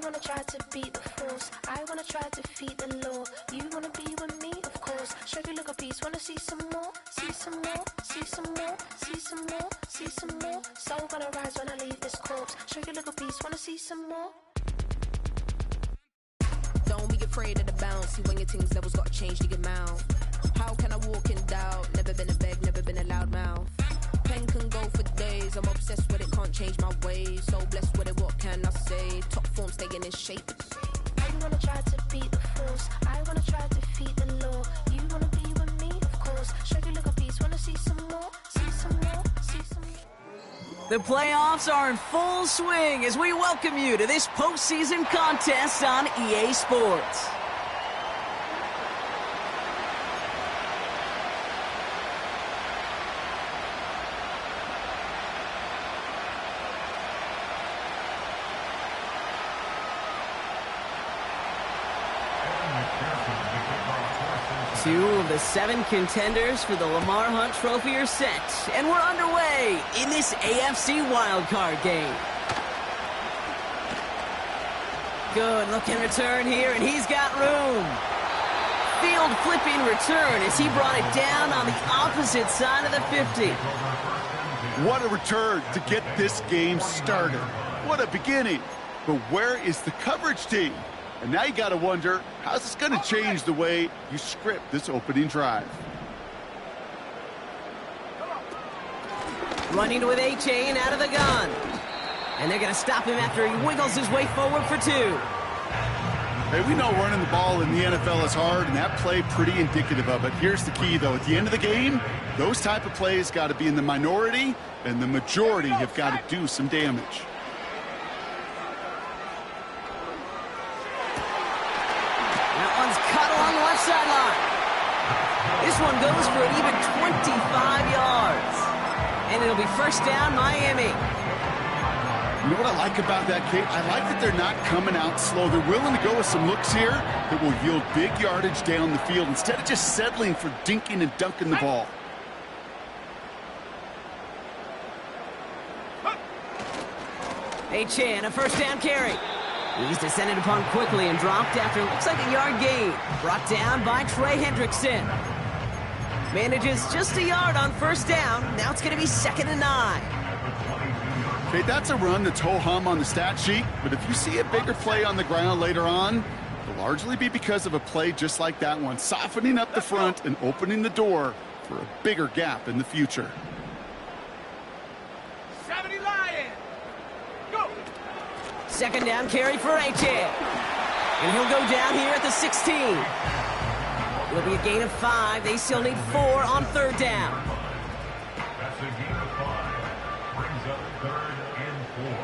wanna try to beat the force, I wanna try to defeat the law. You wanna be with me, of course. Sugar little piece, wanna see some more, see some more, see some more, see some more, see some more. Soul gonna rise when I leave this corpse. Sugar little piece, wanna see some more. Don't be afraid of the bounce. See when your things levels got to change to your mouth. How can I walk in doubt? Never been a beg, never been a loud mouth. Pen can go for days. I'm obsessed with it, can't change my ways. So blessed with it, what can I say? Top form staying in shape. I wanna try to beat the force, I wanna try to defeat the law. You wanna be with me, of course. Sugar little piece, wanna see some more, see some more, see some more. The playoffs are in full swing as we welcome you to this postseason contest on EA Sports. Two of the 7 contenders for the Lamar Hunt Trophy are set, and we're underway in this AFC wildcard game. Good looking return here, and he's got room. Field flipping return as he brought it down on the opposite side of the 50. What a return to get this game started. What a beginning. But where is the coverage team? And now you got to wonder, how's this going to change the way you script this opening drive? Running with A-Chain out of the gun. And they're going to stop him after he wiggles his way forward for 2. Hey, we know running the ball in the NFL is hard, and that play pretty indicative of it. Here's the key, though. At the end of the game, those type of plays got to be in the minority, and the majority have got to do some damage. Sideline. This one goes for an even 25 yards. And it'll be first down, Miami. You know what I like about that, Kate? I like that they're not coming out slow. They're willing to go with some looks here that will yield big yardage down the field instead of just settling for dinking and dunking the ball. A-Chan, a first down carry. He's descended upon quickly and dropped after looks like a yard gain. Brought down by Trey Hendrickson. Manages just a yard on first down. Now it's going to be 2nd and 9. Okay, that's a run that's ho-hum on the stat sheet, but if you see a bigger play on the ground later on, it'll largely be because of a play just like that one, softening up the front and opening the door for a bigger gap in the future. 70 Lions! Go! 2nd down carry for A-Chan. And he'll go down here at the 16. It'll be a gain of 5. They still need 4 on 3rd down. That's a gain of 5. Brings up 3rd and 4.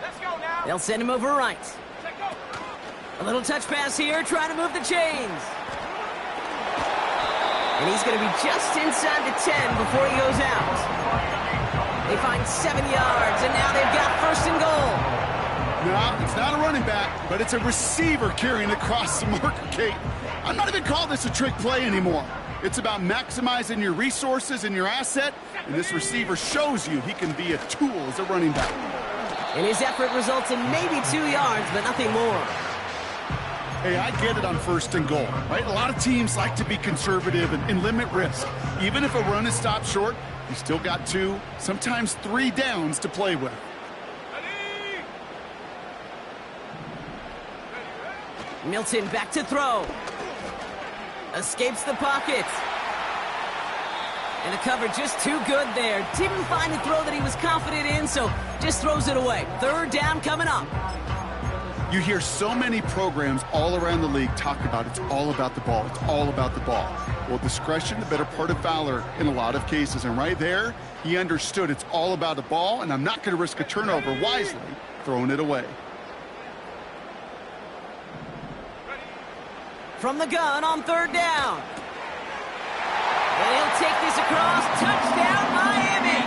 Let's go now! They'll send him over right. Let go! A little touch pass here, trying to move the chains. And he's going to be just inside the 10 before he goes out. They find 7 yards, and now they've got 1st and goal. No, it's not a running back, but it's a receiver carrying across the marker, Kate. I'm not even calling this a trick play anymore. It's about maximizing your resources and your asset, and this receiver shows you he can be a tool as a running back. And his effort results in maybe 2 yards, but nothing more. Hey, I get it on 1st and goal, right? A lot of teams like to be conservative and limit risk. Even if a run is stopped short, you still got 2, sometimes 3 downs to play with. Milton back to throw. Escapes the pocket. And the cover just too good there. Didn't find a throw that he was confident in, so just throws it away. 3rd down coming up. You hear so many programs all around the league talk about it's all about the ball. It's all about the ball. Well, discretion, the better part of valor in a lot of cases. And right there, he understood it's all about the ball, and I'm not going to risk a turnover wisely, throwing it away. From the gun on 3rd down. And he'll take this across. Touchdown, Miami!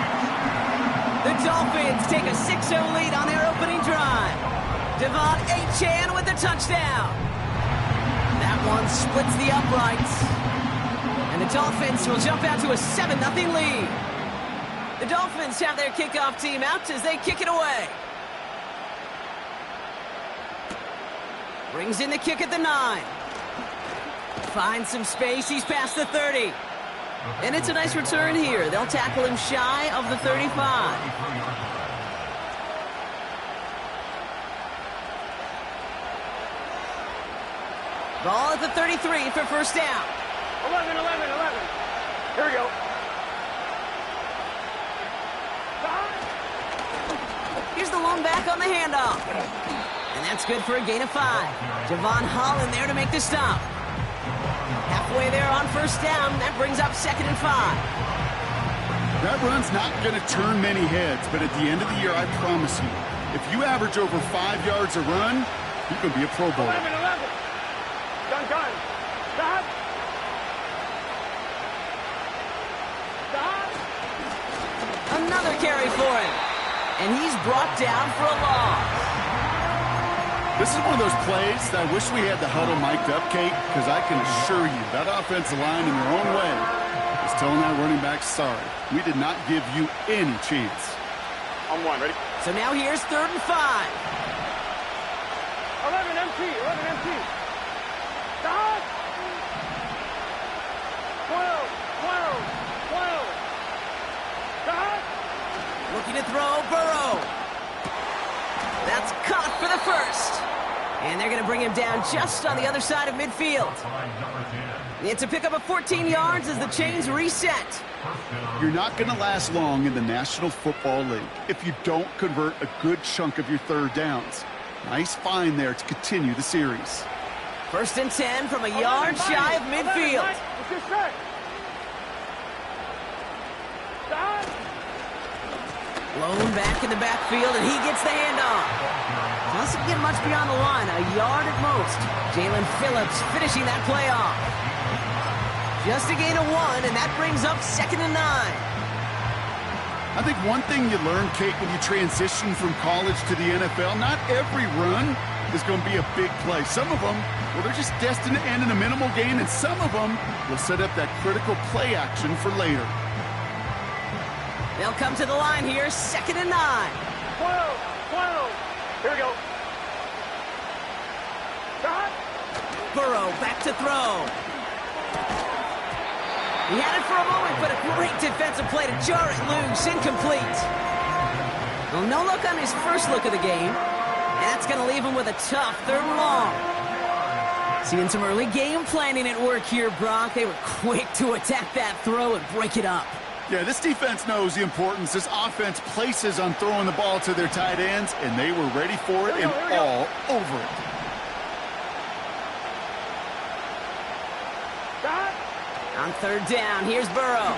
The Dolphins take a 6-0 lead on their opening drive. Devon A-Chan with the touchdown. That one splits the uprights. And the Dolphins will jump out to a 7-0 lead. The Dolphins have their kickoff team out as they kick it away. Brings in the kick at the 9. Finds some space. He's past the 30. And it's a nice return here. They'll tackle him shy of the 35. Ball at the 33 for first down. 11. Here we go. Here's the lone back on the handoff. And that's good for a gain of 5. Javon Holland there to make the stop. Halfway there on first down. That brings up 2nd and 5. That run's not going to turn many heads, but at the end of the year, I promise you, if you average over 5 yards a run, you can be a Pro Bowler. 11. Done. Stop. Another carry for him. And he's brought down for a loss. This is one of those plays that I wish we had the huddle mic'd up, Kate, because I can assure you that offensive line in their own way is telling that running back, sorry, we did not give you any chance. On 1, ready? So now here's 3rd and 5. 11 empty. Stop. 12. Stop. Looking to throw, Burrow. That's caught for the first. And they're going to bring him down just on the other side of midfield. It's a pickup of 14 yards as the chains reset. You're not going to last long in the National Football League if you don't convert a good chunk of your third downs. Nice find there to continue the series. 1st and 10 from a yard shy of midfield. It's your set. Stop. Blown back in the backfield, and he gets the handoff. Doesn't get much beyond the line, a yard at most. Jalen Phillips finishing that play off. Just a gain of 1, and that brings up 2nd and 9. I think one thing you learn, Kate, when you transition from college to the NFL, not every run is going to be a big play. Some of them, well, they're just destined to end in a minimal gain, and some of them will set up that critical play action for later. They'll come to the line here, 2nd and 9. 12. Here we go. Stop. Burrow back to throw. He had it for a moment, but a great defensive play to jar it loose, incomplete. Well, no look on his first look of the game, and that's going to leave him with a tough 3rd and long. Seeing some early game planning at work here, Brock. They were quick to attack that throw and break it up. Yeah, this defense knows the importance this offense places on throwing the ball to their tight ends, and they were ready for it and all over it. Stop. On 3rd down, here's Burrow.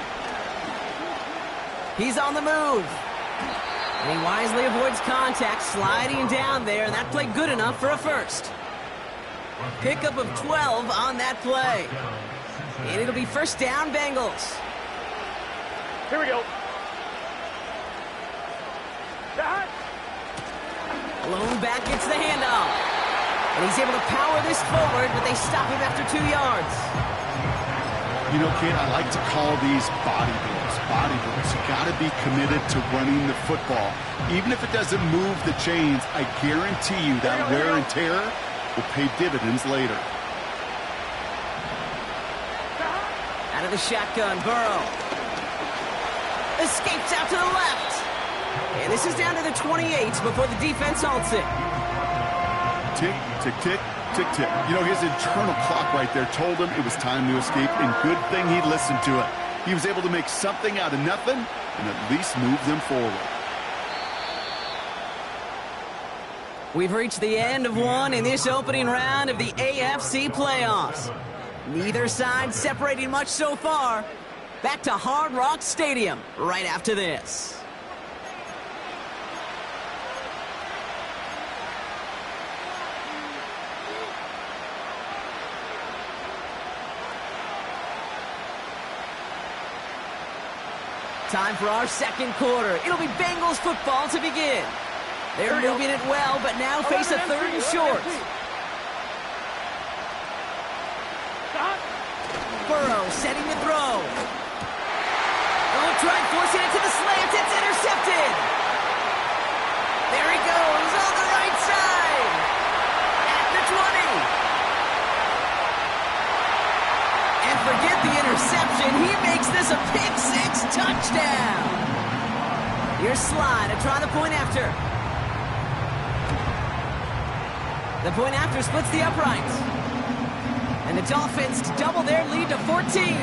He's on the move. And he wisely avoids contact, sliding down there, and that played good enough for a first. Pickup of 12 on that play. And it'll be first down, Bengals. Here we go. Stop. Lone back gets the handoff. And he's able to power this forward, but they stop him after 2 yards. You know, kid, I like to call these body blows. Body blows. You got to be committed to running the football. Even if it doesn't move the chains, I guarantee you that wear and tear will pay dividends later. Out of the shotgun, Burrow. Escapes out to the left. And this is down to the 28 before the defense halts it. Tick, tick, tick, tick, tick. You know, his internal clock right there told him it was time to escape, and good thing he listened to it. He was able to make something out of nothing and at least move them forward. We've reached the end of one in this opening round of the AFC playoffs. Neither side separating much so far. Back to Hard Rock Stadium right after this. Time for our second quarter. It'll be Bengals football to begin. They're moving it well, but now face a 3rd and short. Burrow setting the throw. Oh, try forcing it to the slant. It's Here's Sly to try the point after. The point after splits the uprights. And the Dolphins double their lead to 14.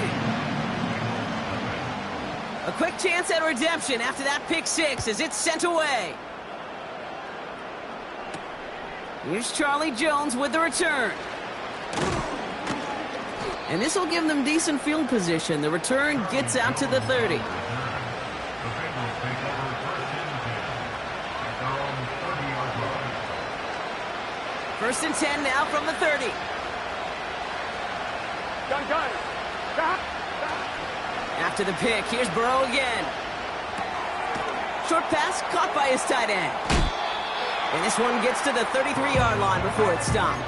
A quick chance at redemption after that pick six as it's sent away. Here's Charlie Jones with the return. And this will give them decent field position. The return gets out to the 30. First and 10 now from the 30. Done. Stop. After the pick, here's Burrow again. Short pass caught by his tight end. And this one gets to the 33-yard line before it's stopped.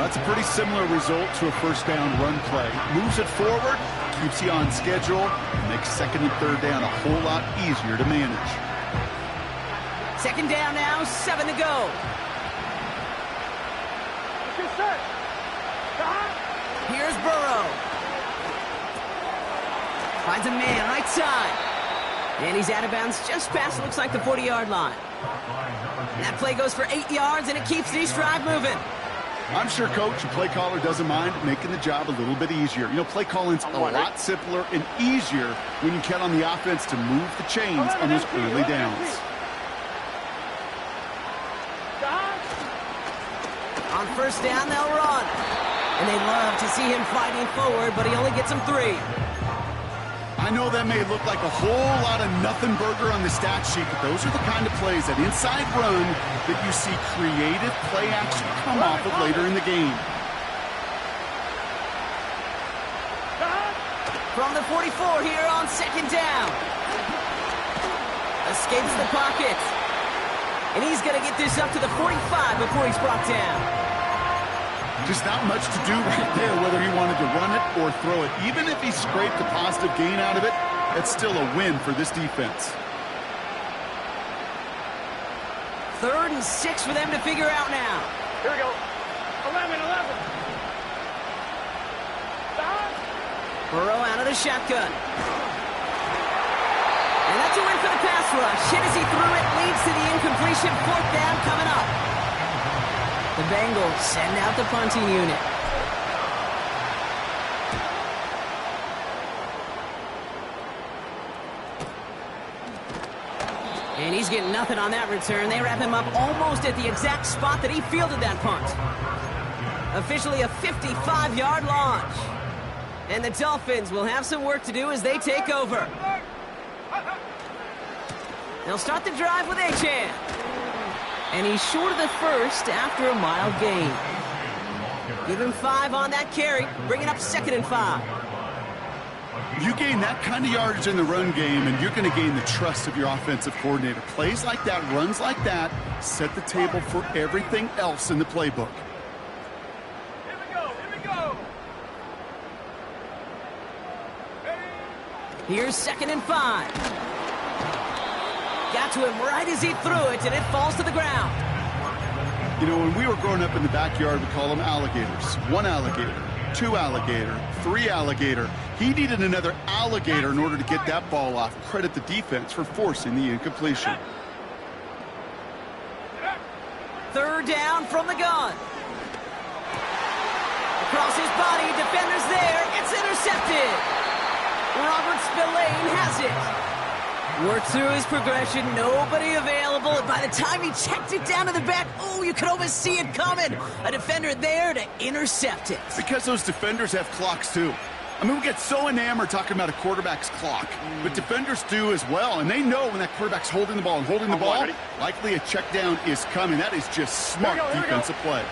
That's a pretty similar result to a first down run play. Moves it forward, keeps you on schedule, and makes second and third down a whole lot easier to manage. Second down now, 7 to go. Here's Burrow. Finds a man right side. And he's out of bounds just past, looks like the 40-yard line. And that play goes for 8 yards, and it keeps this drive moving. I'm sure coach and play caller doesn't mind making the job a little bit easier. You know, play calling's a lot simpler and easier when you count on the offense to move the chains on those early downs. On first down, they'll run. And they love to see him fighting forward, but he only gets them 3. I know that may look like a whole lot of nothing burger on the stat sheet, but those are the kind of plays, that inside run, that you see creative play action come off of later in the game. From the 44 here on second down. Escapes the pocket. And he's going to get this up to the 45 before he's brought down. Just not much to do right there, whether he wanted to run it or throw it. Even if he scraped a positive gain out of it, it's still a win for this defense. 3rd and 6 for them to figure out now. Here we go. 11. Burrow out of the shotgun. And that's a win for the pass rush. Hit as he threw it, leads to the incompletion. 4th down coming up. The Bengals send out the punting unit. And he's getting nothing on that return. They wrap him up almost at the exact spot that he fielded that punt. Officially a 55-yard launch. And the Dolphins will have some work to do as they take over. They'll start the drive with Achane. And he's short of the first after a mild gain. Give him 5 on that carry. Bring it up 2nd and 5. You gain that kind of yardage in the run game, and you're going to gain the trust of your offensive coordinator. Plays like that, runs like that, set the table for everything else in the playbook. Here we go. Here's 2nd and 5. Got to him right as he threw it, and it falls to the ground. You know, when we were growing up in the backyard, we call them alligators. 1 alligator, 2 alligator, 3 alligator. He needed another alligator in order to get that ball off. Credit the defense for forcing the incompletion. 3rd down from the gun. Across his body, defender's there. It's intercepted. Robert Spillane has it. Worked through his progression, nobody available. And by the time he checked it down to the back, oh, you could almost see it coming. A defender there to intercept it. Because those defenders have clocks too. I mean, we get so enamored talking about a quarterback's clock, but defenders do as well, and they know when that quarterback's holding the ball and holding the ball, likely a check down is coming. That is just smart defensive play.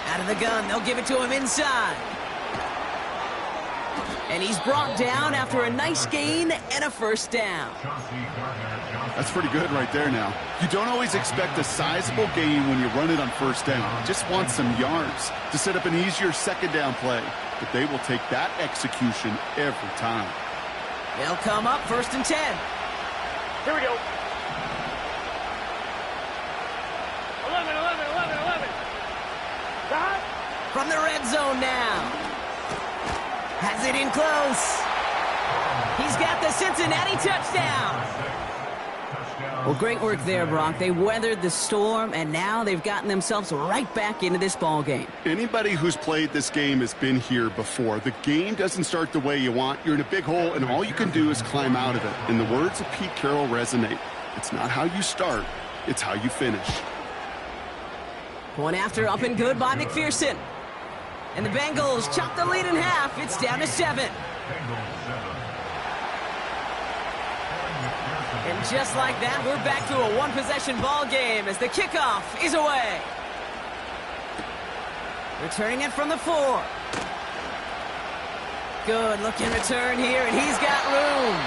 Out of the gun, they'll give it to him inside. And he's brought down after a nice gain and a first down. That's pretty good right there now. You don't always expect a sizable gain when you run it on first down. You just want some yards to set up an easier second down play. But they will take that execution every time. They'll come up 1st and 10. Here we go. 11. From the red zone now. Has it in close. He's got the Cincinnati touchdown. Well, great work there, Brock. They weathered the storm, and now they've gotten themselves right back into this ball game. Anybody who's played this game has been here before. The game doesn't start the way you want. You're in a big hole, and all you can do is climb out of it. And the words of Pete Carroll resonate. It's not how you start, it's how you finish. Point after, up and good by McPherson. And the Bengals chop the lead in half. It's down to 7. And just like that, we're back to a one-possession ball game as the kickoff is away. Returning it from the 4. Good looking return here, and he's got room.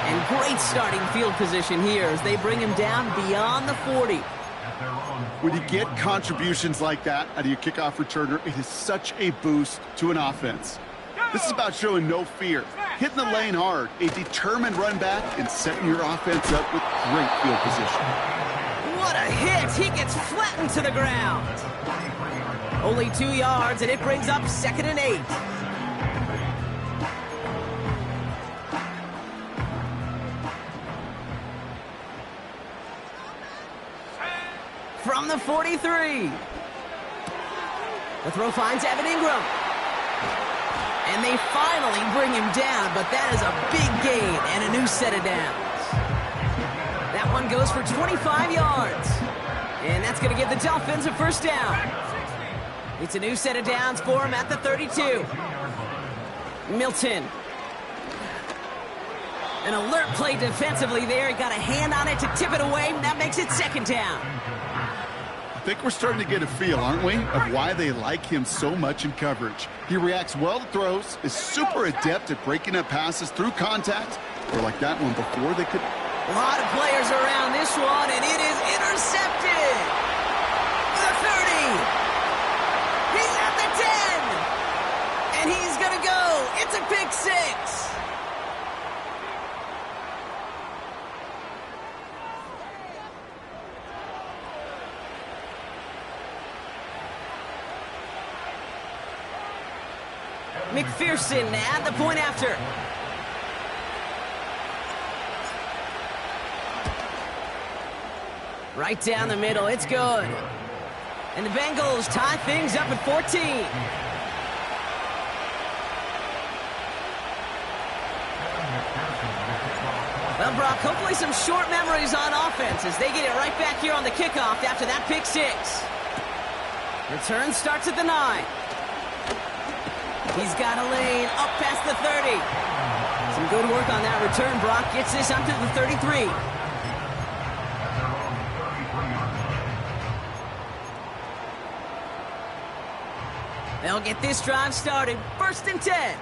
And great starting field position here as they bring him down beyond the 40. When you get contributions like that out of your kickoff returner, it is such a boost to an offense. This is about showing no fear, hitting the lane hard, a determined run back, and setting your offense up with great field position. What a hit! He gets flattened to the ground. Only 2 yards, and it brings up 2nd and 8. From the 43. The throw finds Evan Ingram. And they finally bring him down, but that is a big gain and a new set of downs. That one goes for 25 yards. And that's going to give the Dolphins a first down. It's a new set of downs for him at the 32. Milton. An alert play defensively there. He got a hand on it to tip it away. That makes it 2nd down. I think we're starting to get a feel, aren't we, of why they like him so much in coverage. He reacts well to throws, is super adept at breaking up passes through contact, or like that one before they could. A lot of players around this one, and it is intercepted. The 30. He's at the 10. And he's going to go. It's a pick 6. McPherson at the point after. Right down the middle, it's good. And the Bengals tie things up at 14. Well, Brock, hopefully some short memories on offense as they get it right back here on the kickoff after that pick 6. Return starts at the 9. He's got a lane up past the 30. Some good work on that return. Brock gets this up to the 33. They'll get this drive started. 1st and 10.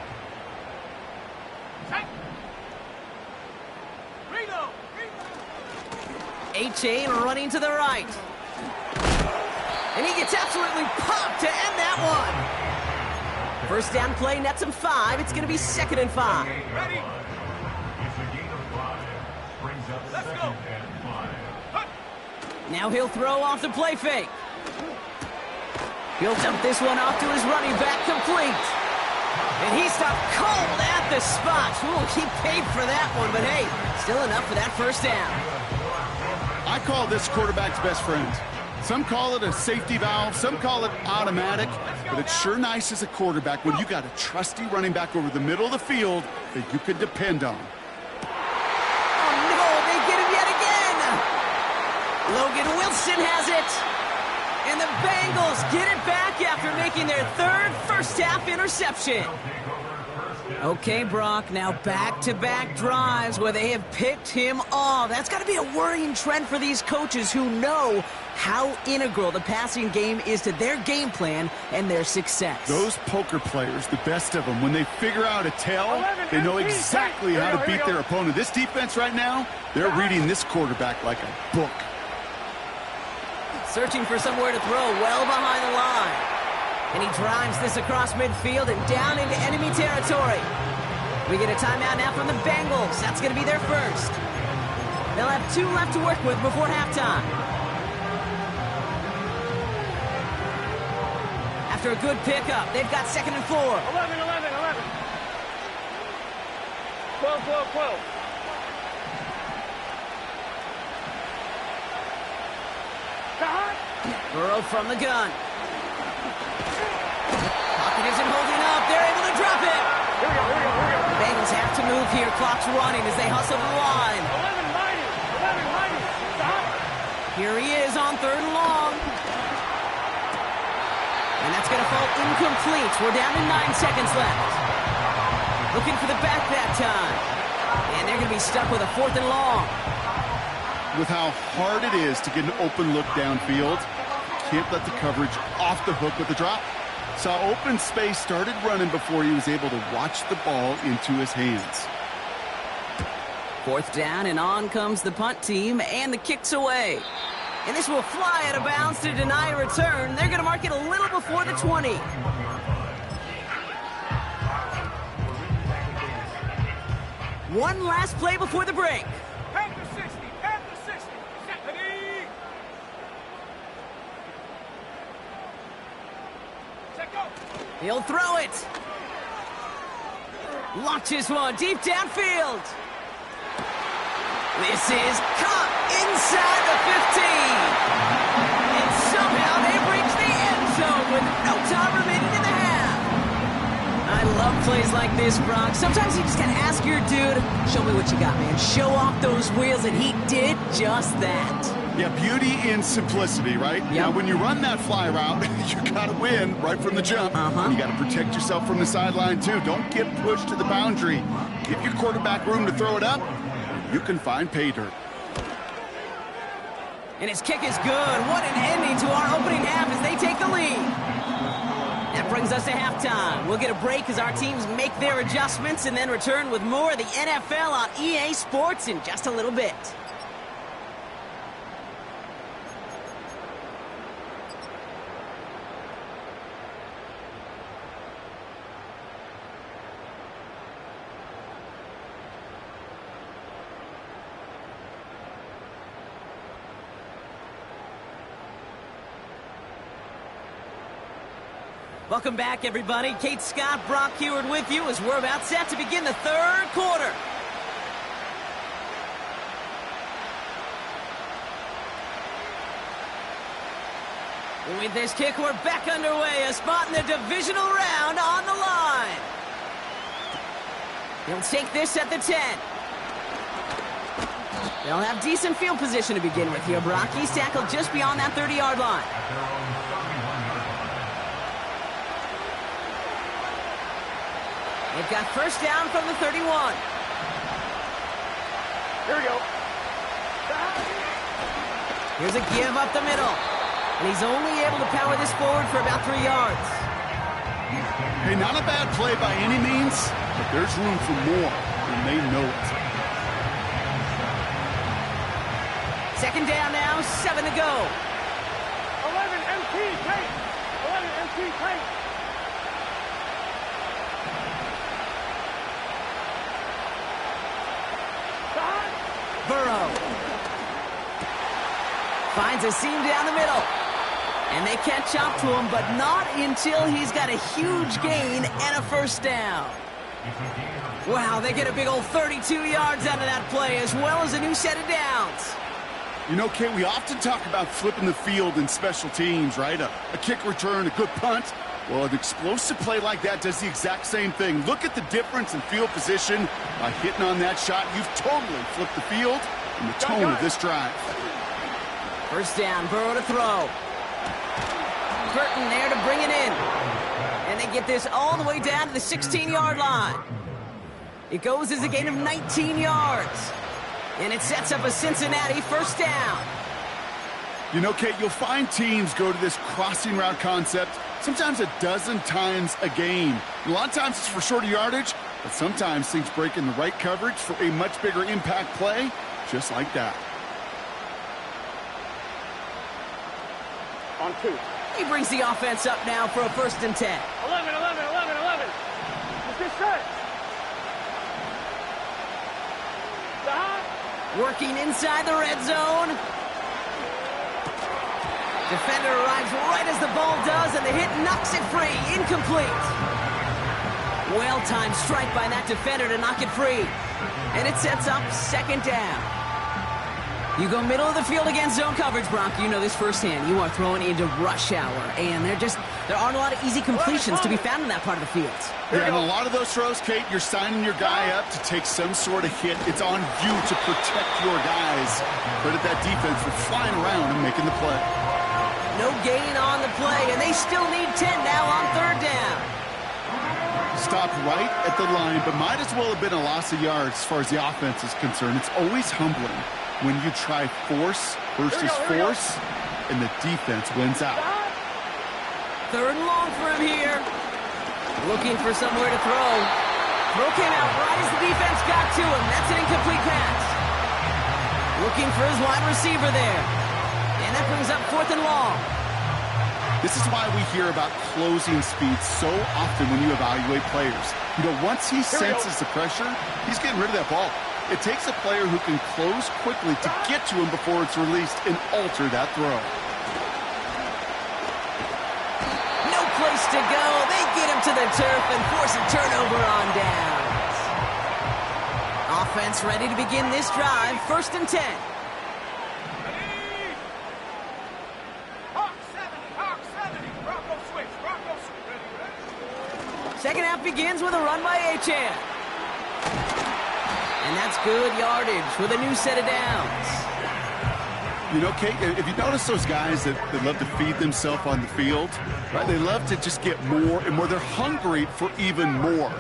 A-Chain running to the right. And he gets absolutely popped to end that one. First down play nets him 5. It's going to be 2nd and 5. Ready? Let's go. Now he'll throw off the play fake. He'll dump this one off to his running back, complete. And he stopped cold at the spot. Ooh, he paid for that one, but hey, still enough for that first down. I call this quarterback's best friend. Some call it a safety valve, some call it automatic, but it's sure nice as a quarterback when you got a trusty running back over the middle of the field that you can depend on. Oh no, they get him yet again. Logan Wilson has it. And the Bengals get it back after making their 3rd first-half interception. Okay, Brock, now back-to-back drives where they have picked him off. That's got to be a worrying trend for these coaches who know how integral the passing game is to their game plan and their success. Those poker players, the best of them, when they figure out a tell, they know exactly how to beat their opponent. This defense right now, they're reading this quarterback like a book. Searching for somewhere to throw well behind the line. And he drives this across midfield and down into enemy territory. We get a timeout now from the Bengals. That's going to be their first. They'll have 2 left to work with before halftime. After a good pickup, they've got 2nd and 4. 11. 12, 12, 12. Burrow from the gun. Pocket isn't holding up. They're able to drop it. Here we go. Bengals have to move here. Clock's running as they hustle the line. 11 mighty. Stop. Here he is on 3rd and long. And that's going to fall incomplete. We're down to 9 seconds left. Looking for the back that time. And they're going to be stuck with a 4th and long. With how hard it is to get an open look downfield, can't let the coverage off the hook with the drop. Saw open space, started running before he was able to watch the ball into his hands. 4th down, and on comes the punt team, and the kick's away. And this will fly out of bounds to deny a return. They're going to mark it a little before the 20. One last play before the break. Panther 60. Ready. Set go. He'll throw it. Launches one deep downfield. This is caught inside the 15. And somehow they've reached the end zone with no time remaining in the half. I love plays like this, Brock. Sometimes you just gotta ask your dude, show me what you got, man. Show off those wheels, and he did just that. Yeah, beauty in simplicity, right? Yep. Now, when you run that fly route, you gotta win right from the jump. And you gotta protect yourself from the sideline, too. Don't get pushed to the boundary. Give your quarterback room to throw it up. You can find pay dirt. And his kick is good. What an ending to our opening half as they take the lead. That brings us to halftime. We'll get a break as our teams make their adjustments and then return with more of the NFL on EA Sports in just a little bit. Welcome back, everybody. Kate Scott, Brock Heward with you as we're about set to begin the 3rd quarter. With this kick, we're back underway. A spot in the divisional round on the line. He'll take this at the 10. They'll have decent field position to begin with here, Brock. He's tackled just beyond that 30-yard line. They've got 1st down from the 31. Here we go. Here's a give up the middle. And he's only able to power this forward for about 3 yards. Hey, not a bad play by any means, but there's room for more, and they know it. 2nd down now, 7 to go. 11 MT tight. 11 MT tight. Burrow finds a seam down the middle. And they catch up to him, but not until he's got a huge gain and a 1st down. Wow, they get a big old 32 yards out of that play, as well as a new set of downs. You know, Kate, we often talk about flipping the field in special teams, right? A kick return, a good punt. Well, an explosive play like that does the exact same thing. Look at the difference in field position. By hitting on that shot, you've totally flipped the field and the tone of this drive. 1st down, Burrow to throw. Burton there to bring it in. And they get this all the way down to the 16-yard line. It goes as a gain of 19 yards. And it sets up a Cincinnati 1st down. You know, Kate, you'll find teams go to this crossing route concept sometimes a dozen times a game. A lot of times it's for shorter yardage, but sometimes things break in the right coverage for a much bigger impact play, just like that. On 2. He brings the offense up now for a 1st and 10. 11. Just set. Working inside the red zone. Defender arrives right as the ball does, and the hit knocks it free. Incomplete. Well-timed strike by that defender to knock it free. And it sets up second down. You go middle of the field against zone coverage, Brock. You know this firsthand. You are throwing into rush hour, and there aren't a lot of easy completions to be found in that part of the field. Yeah, and a lot of those throws, Kate, you're signing your guy up to take some sort of hit. It's on you to protect your guys. Credit that defense for flying around and making the play. No gain on the play, and they still need 10 now on third down. Stopped right at the line, but might as well have been a loss of yards as far as the offense is concerned. It's always humbling when you try force versus force, and the defense wins out. Third and long for him here. Looking for somewhere to throw. Throw came out right as the defense got to him. That's an incomplete pass. Looking for his wide receiver there. And that brings up fourth and long. This is why we hear about closing speed so often when you evaluate players. You know, once he senses the pressure, he's getting rid of that ball. It takes a player who can close quickly to get to him before it's released and alter that throw. No place to go. They get him to the turf and force a turnover on downs. Offense ready to begin this drive. First and 10. Second half begins with a run by Achane. And that's good yardage with a new set of downs. You know, Kate, if you notice those guys that love to feed themselves on the field, right? They love to just get more and more. They're hungry for even more.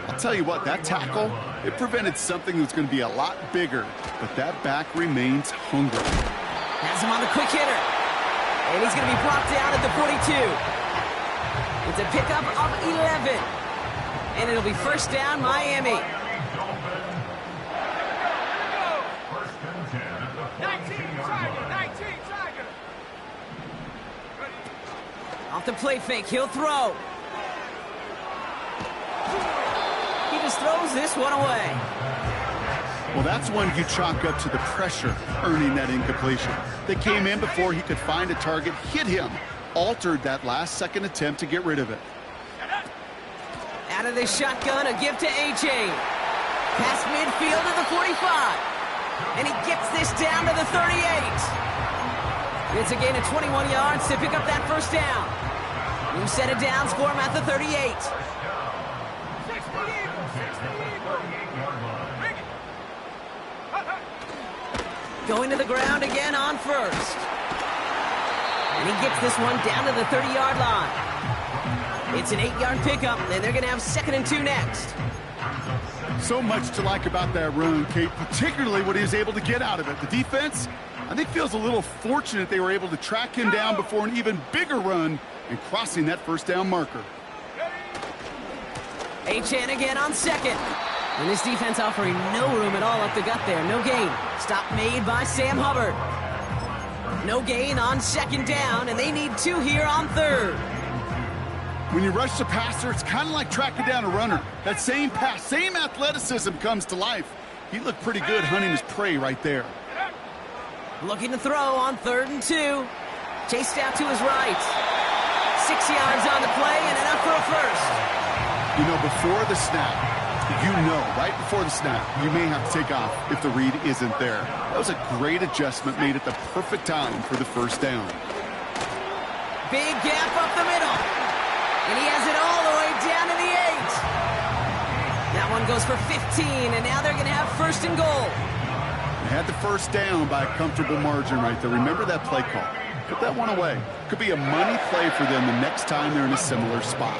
I'll tell you what, that tackle, it prevented something that's going to be a lot bigger, but that back remains hungry. Has him on the quick hitter. And he's going to be brought down at the 42. It's a pickup of 11. And it'll be first down, Miami. Off the play fake, he'll throw. He just throws this one away. Well, that's one you chalk up to the pressure earning that incompletion. They came in before he could find a target, hit him, altered that last-second attempt to get rid of it. Out of the shotgun, a give to Achane. Past midfield to the 45. And he gets this down to the 38. It's a gain of 21 yards to pick up that first down. New set of downs for him at the 38. Going to the ground again on first. And he gets this one down to the 30-yard line. It's an 8-yard pickup, and they're going to have 2nd and 2 next. So much to like about that run, Kate, particularly what he was able to get out of it. The defense, I think, feels a little fortunate they were able to track him down before an even bigger run and crossing that first down marker. Achane again on second. And this defense offering no room at all up the gut there. No gain. Stop made by Sam Hubbard. No gain on second down, and they need 2 here on third. When you rush the passer, it's kind of like tracking down a runner. That same pass, same athleticism comes to life. He looked pretty good hunting his prey right there. Looking to throw on 3rd and 2. Chased out to his right. 6 yards on the play and enough for a first. You know, before the snap, right before the snap, you may have to take off if the read isn't there. That was a great adjustment made at the perfect time for the first down. Big gap up the middle. And he has it all the way down to the 8. That one goes for 15, and now they're going to have 1st and goal. They had the first down by a comfortable margin right there. Remember that play call. Put that one away. Could be a money play for them the next time they're in a similar spot.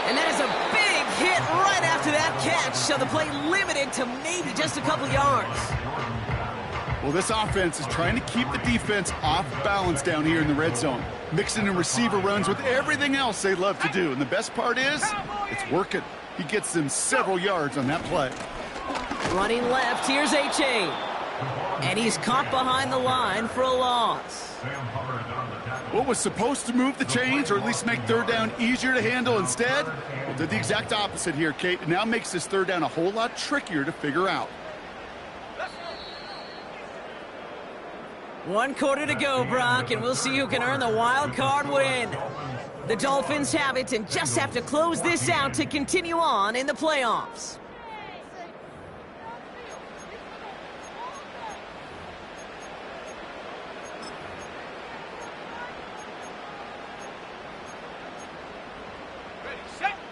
And that is a big hit right after that catch, so the play limited to maybe just a couple yards. Well, this offense is trying to keep the defense off balance down here in the red zone, mixing in receiver runs with everything else they love to do. And the best part is, it's working. He gets them several yards on that play. Running left, here's Achane. And he's caught behind the line for a loss. What was supposed to move the chains, or at least make third down easier to handle instead, well, did the exact opposite here, Kate. It now makes this third down a whole lot trickier to figure out. 1 quarter to go, Brock, and we'll see who can earn the wild card win. The Dolphins have it and just have to close this out to continue on in the playoffs.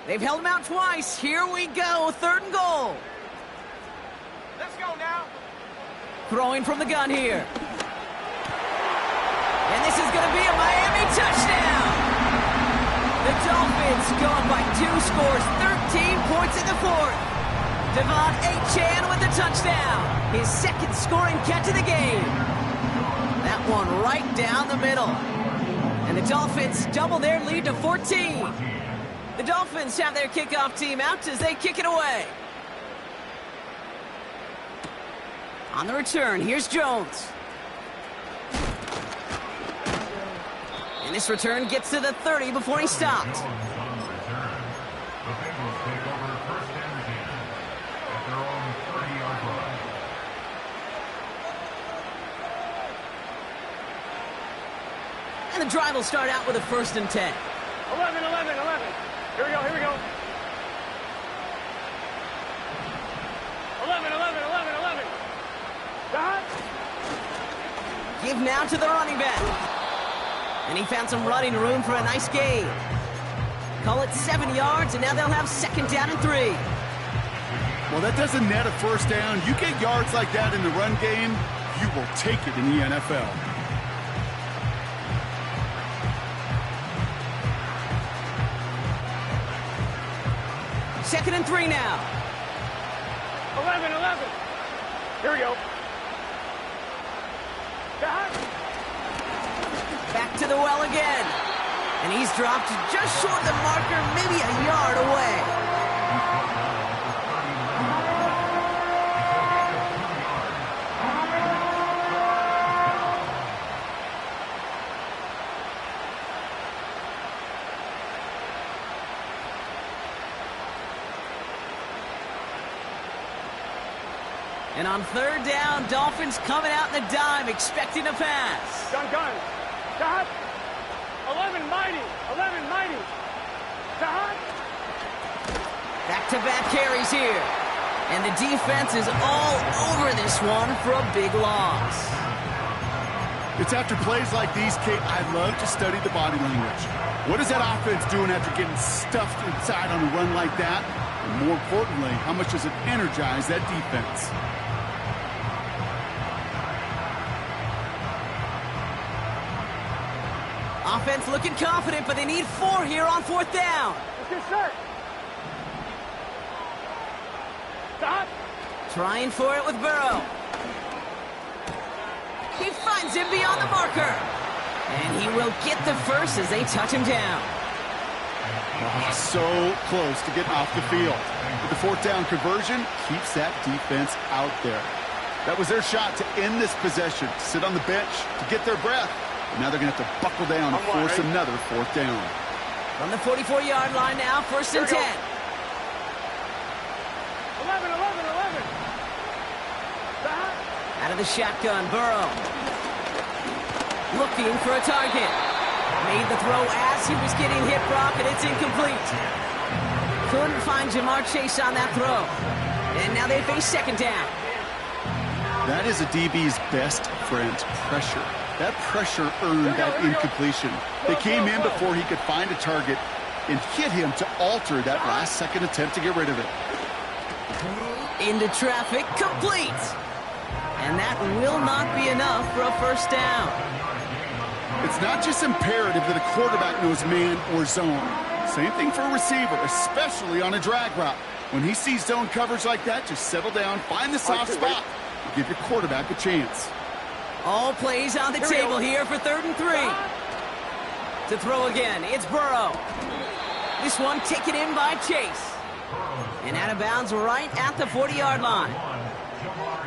They've held him out twice. Here we go, 3rd and goal. Let's go now. Throwing from the gun here. And this is going to be a Miami touchdown. The Dolphins go up by 2 scores, 13 points in the 4th. Devon Achane with the touchdown. His 2nd scoring catch of the game. That one right down the middle. And the Dolphins double their lead to 14. The Dolphins have their kickoff team out as they kick it away. On the return, here's Jones. And this return gets to the 30 before he stopped. The Bengals take over 1st and 10 at their own 30-yard line. And the drive will start out with a 1st and 10. 11, 11, 11. Here we go, here we go. 11, 11, 11, 11. Dot. Give now to the running back. And he found some running room for a nice gain. Call it 7 yards, and now they'll have 2nd down and 3. Well, that doesn't net a 1st down. You get yards like that in the run game, you will take it in the NFL. Second and 3 now. 11, 11. Here we go. Dot. Back to the well again. And he's dropped just short of the marker, maybe a yard away. And on 3rd down, Dolphins coming out in the dime, expecting a pass. Gun. Dot. 11, mighty. 11, mighty. Dot. Back-to-back carries here. And the defense is all over this one for a big loss. It's after plays like these, Kate, I love to study the body language. What is that offense doing after getting stuffed inside on a run like that? And more importantly, how much does it energize that defense? Offense looking confident, but they need 4 here on 4th down. Let's get set. Dot. Trying for it with Burrow. He finds him beyond the marker. And he will get the first as they touch him down. Oh, so close to getting off the field. But the 4th down conversion keeps that defense out there. That was their shot to end this possession, to sit on the bench, to get their breath. And now they're going to have to buckle down and force another 4th down. From the 44-yard line now, 1st and 10. 11, 11, 11. Dot. Out of the shotgun, Burrow. Looking for a target. Made the throw as he was getting hit, Brock, and it's incomplete. Couldn't find Jamar Chase on that throw. And now they face 2nd down. That is a DB's best friend, pressure. That pressure earned that incompletion. They came in before he could find a target and hit him to alter that last-second attempt to get rid of it. Into traffic, complete. And that will not be enough for a 1st down. It's not just imperative that a quarterback knows man or zone. Same thing for a receiver, especially on a drag route. When he sees zone coverage like that, just settle down, find the soft spot, and give your quarterback a chance. All plays on the table here for 3rd and 3. To throw again, it's Burrow. This one taken in by Chase. And out of bounds right at the 40-yard line.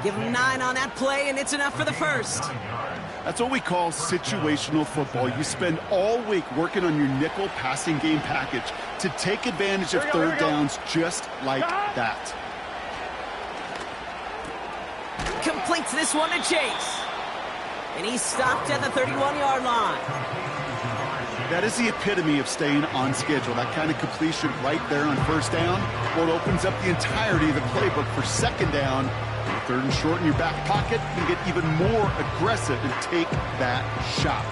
Give him 9 on that play, and it's enough for the first. That's what we call situational football. You spend all week working on your nickel passing game package to take advantage of 3rd downs just like that. Completes this one to Chase. And he's stopped at the 31-yard line. That is the epitome of staying on schedule. That kind of completion right there on first down, well, it opens up the entirety of the playbook for second down. Third and short in your back pocket, you can get even more aggressive and take that shot.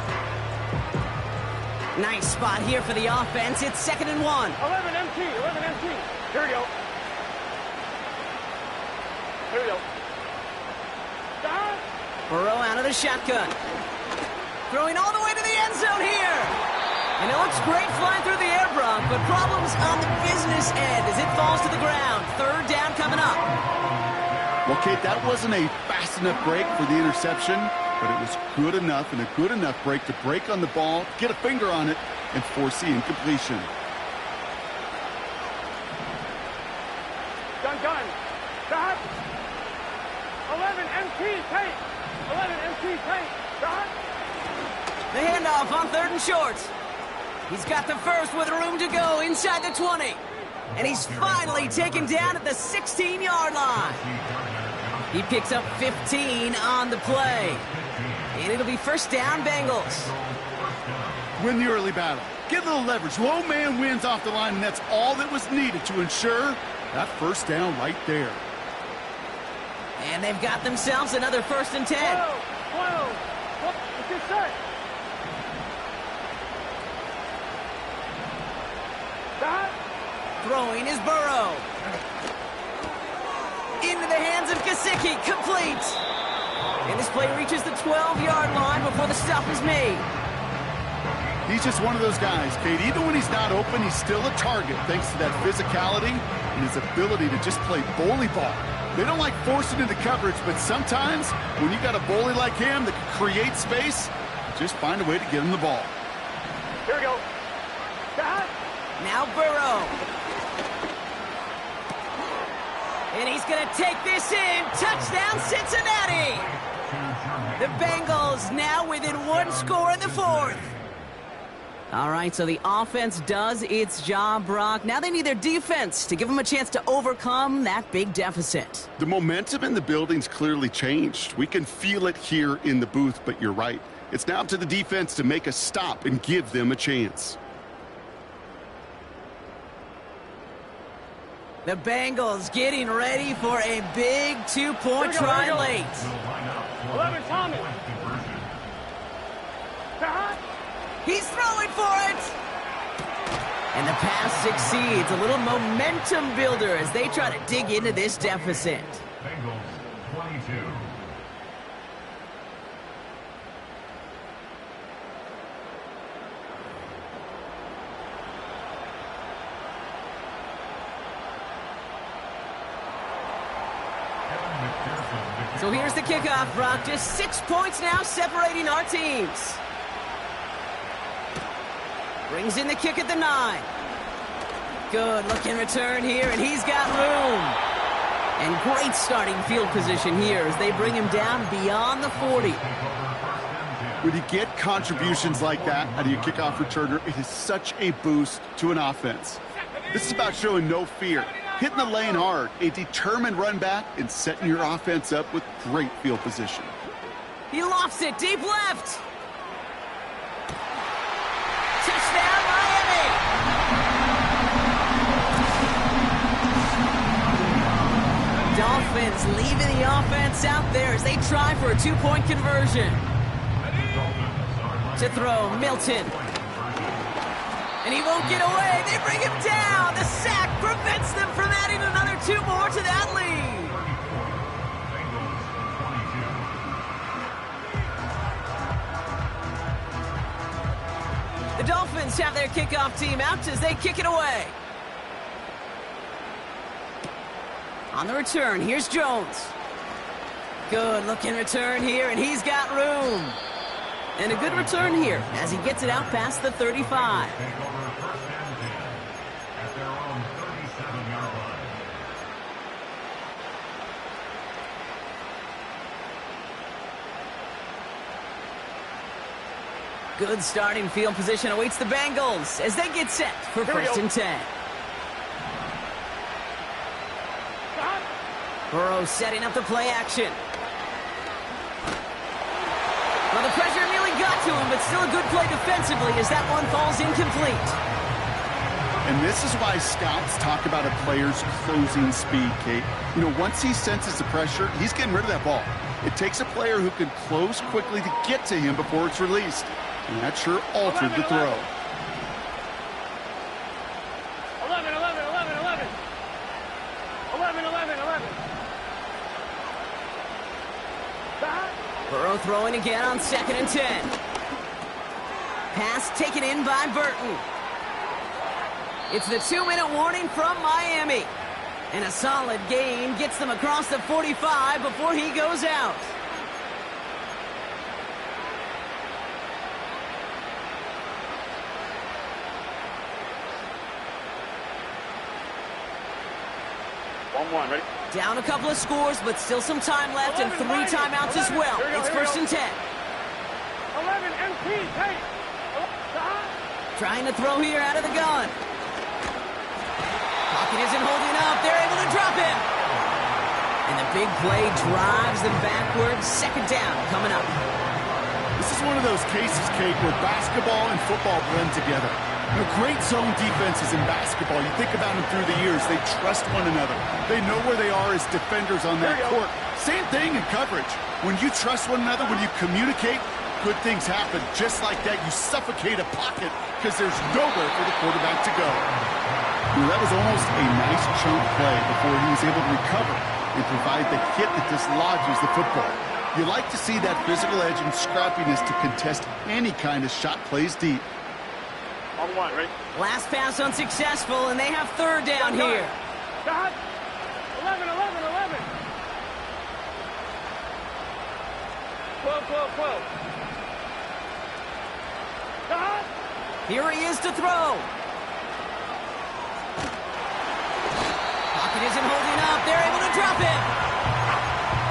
Nice spot here for the offense. It's 2nd and 1. 11 MT. Here we go. Stop. Burrow out of the shotgun. Throwing all the way to the end zone here. And it looks great flying through the air, Brock, but problems on the business end as it falls to the ground. Third down coming up. Well, Kate, that wasn't a fast enough break for the interception, but it was good enough and a good enough break to break on the ball, get a finger on it, and force the incompletion. Gun. Stop. 11 MT. Tight. 11 MT. Tight. Stop. The handoff on 3rd and short. He's got the first with room to go inside the 20. And he's finally taken down at the 16-yard line. He picks up 15 on the play. And it'll be first down, Bengals. Win the early battle. Get a little leverage. Low man wins off the line, and that's all that was needed to ensure that first down right there. And they've got themselves another 1st and 10. 12. What's your set? Stop. Throwing is Burrow. Into the hands of Gesicki. Complete. And this play reaches the 12-yard line before the stop is made. He's just one of those guys, Kate. Even when he's not open, he's still a target thanks to that physicality and his ability to just play bully ball. They don't like forcing into coverage, but sometimes when you got a bully like him that can create space, just find a way to get him the ball. Here we go. Stop. Now Burrow. And he's going to take this in. Touchdown, Cincinnati. The Bengals now within 1 score in the 4th. All right, so the offense does its job, Brock. Now they need their defense to give them a chance to overcome that big deficit. The momentum in the building's clearly changed. We can feel it here in the booth, but you're right. It's now up to the defense to make a stop and give them a chance. The Bengals getting ready for a big 2-point try late. 11 Thomas. Stop. He's throwing for it. And the pass succeeds. A little momentum builder as they try to dig into this deficit. Bengals 22. So here's the kickoff, Brock. Just 6 points now separating our teams. Brings in the kick at the 9. Good looking return here, and he's got room. And great starting field position here as they bring him down beyond the 40. When you get contributions like that out of your kickoff returner, it is such a boost to an offense. This is about showing no fear, hitting the lane hard, a determined run back, and setting your offense up with great field position. He lofts it deep left. Touchdown, Miami! Dolphins leaving the offense out there as they try for a 2-point conversion. To throw, Milton. And he won't get away. They bring him down. The sack prevents them from adding another 2 more to that lead. The Dolphins have their kickoff team out as they kick it away. On the return, here's Jones. Good looking return here, and he's got room. And a good return here as he gets it out past the 35. Good starting field position awaits the Bengals as they get set for 1st and 10. Burrow setting up the play action. Well, the pressure nearly got to him, zone, but still a good play defensively as that one falls incomplete. And this is why scouts talk about a player's closing speed, Kate. You know, once he senses the pressure, he's getting rid of that ball. It takes a player who can close quickly to get to him before it's released. And that sure altered the throw. 11, 11, 11, 11. 11, 11, 11. Burrow throwing again on 2nd and 10. Pass taken in by Burton. It's the 2-minute warning from Miami. And a solid gain gets them across the 45 before he goes out. One, ready? Down a couple of scores, but still some time left and 3 timeouts as well. It's 1st and 10. 11, MP, take. Trying to throw here out of the gun. Pocket isn't holding up. They're able to drop him. And the big play drives them backwards. 2nd down coming up. This is one of those cases, Kate, where basketball and football blend together. You know, great zone defenses in basketball. You think about them through the years. They trust one another. They know where they are as defenders on that court. Same thing in coverage. When you trust one another, when you communicate, good things happen. Just like that, you suffocate a pocket because there's nowhere for the quarterback to go. You know, that was almost a nice chunk play before he was able to recover and provide the hit that dislodges the football. You like to see that physical edge and scrappiness to contest any kind of shot plays deep. On 1, ready? Last pass unsuccessful, and they have 3rd down here. Stop. 11, 11, 11. 12, 12, 12. Stop. Here he is to throw. Pocket isn't holding up. They're able to drop him.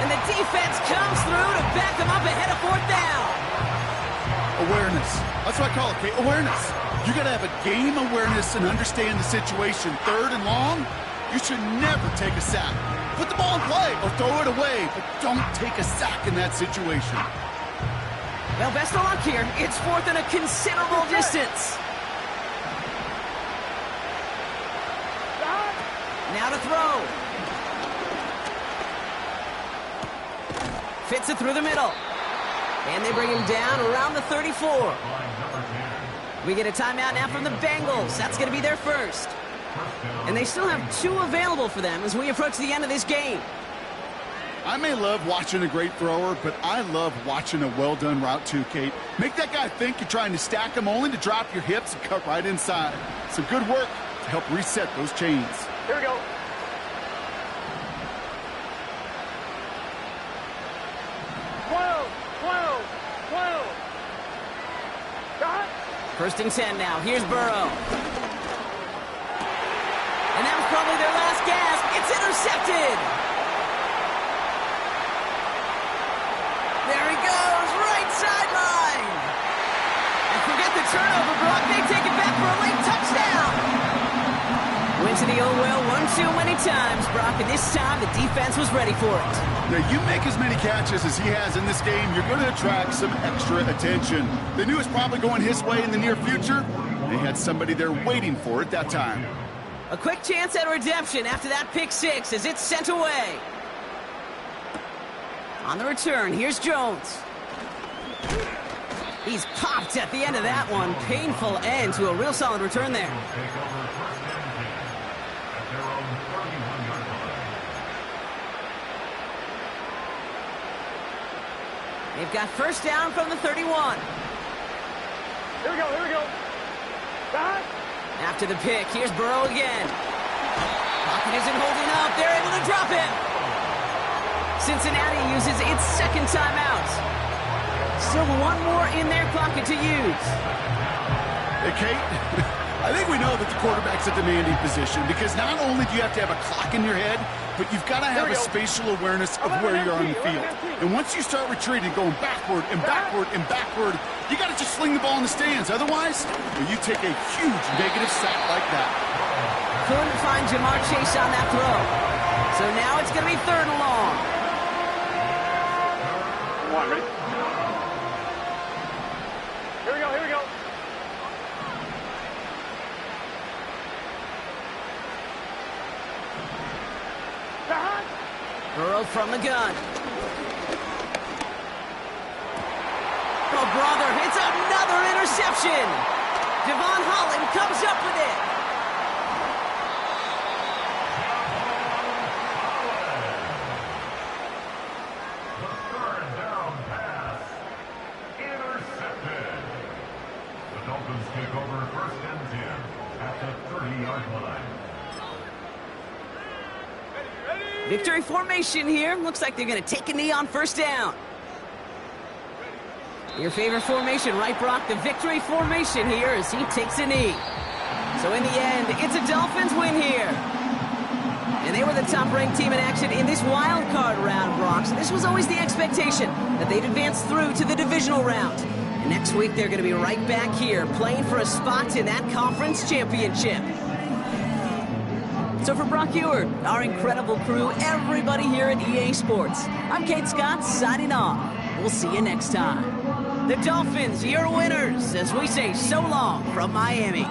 And the defense comes through to back him up ahead of 4th down. Awareness. That's what I call it, Kate. Awareness. You got to have a game awareness and understand the situation. 3rd and long, you should never take a sack. Put the ball in play or throw it away, but don't take a sack in that situation. Well, best of luck here. It's 4th and a considerable distance. Now to throw. Fits it through the middle. And they bring him down around the 34. We get a timeout now from the Bengals. That's going to be their first. And they still have 2 available for them as we approach the end of this game. I may love watching a great thrower, but I love watching a well-done route too, Kate. Make that guy think you're trying to stack him only to drop your hips and cut right inside. Some good work to help reset those chains. Here we go. 12, 12, 12. Stop. 1st and 10 now. Here's Burrow. And that was probably their last gasp. It's intercepted. There he goes, right sideline. And forget the turnover, Brock. They take it back for a late touchdown. Went to the old well one too many times, Brock, and this time the defense was ready for it. Now, you make as many catches as he has in this game, you're going to attract some extra attention. They knew it was probably going his way in the near future. They had somebody there waiting for it that time. A quick chance at redemption after that pick 6 as it's sent away. On the return, here's Jones. He's popped at the end of that one. Painful end to a real solid return there. They've got 1st down from the 31. Here we go, here we go. Stop. After the pick, here's Burrow again. Pocket isn't holding up. They're able to drop him. Cincinnati uses its 2nd timeout. Still 1 more in their pocket to use. Hey, Kate, I think we know that the quarterback's a demanding position because not only do you have to have a clock in your head, but you've got to have a spatial awareness of where you're on the field. And once you start retreating, going backward and backward and backward, you got to just sling the ball in the stands. Otherwise, you take a huge negative sack like that. Couldn't find Jamar Chase on that throw. So now it's going to be 3rd and long. 1, ready? Burrow from the gun. Oh, brother, it's another interception. Devon Holland comes up with it. The third down pass. Intercepted. The Dolphins take over first and 10 at the 30-yard line. Victory formation here. Looks like they're going to take a knee on first down. Your favorite formation, right, Brock? The victory formation here as he takes a knee. So in the end, it's a Dolphins win here. And they were the top-ranked team in action in this wild card round, Brock. So this was always the expectation that they'd advance through to the divisional round. And next week, they're going to be right back here playing for a spot in that conference championship. So for Brock Huard, our incredible crew, everybody here at EA Sports, I'm Kate Scott signing off. We'll see you next time. The Dolphins, your winners, as we say so long from Miami.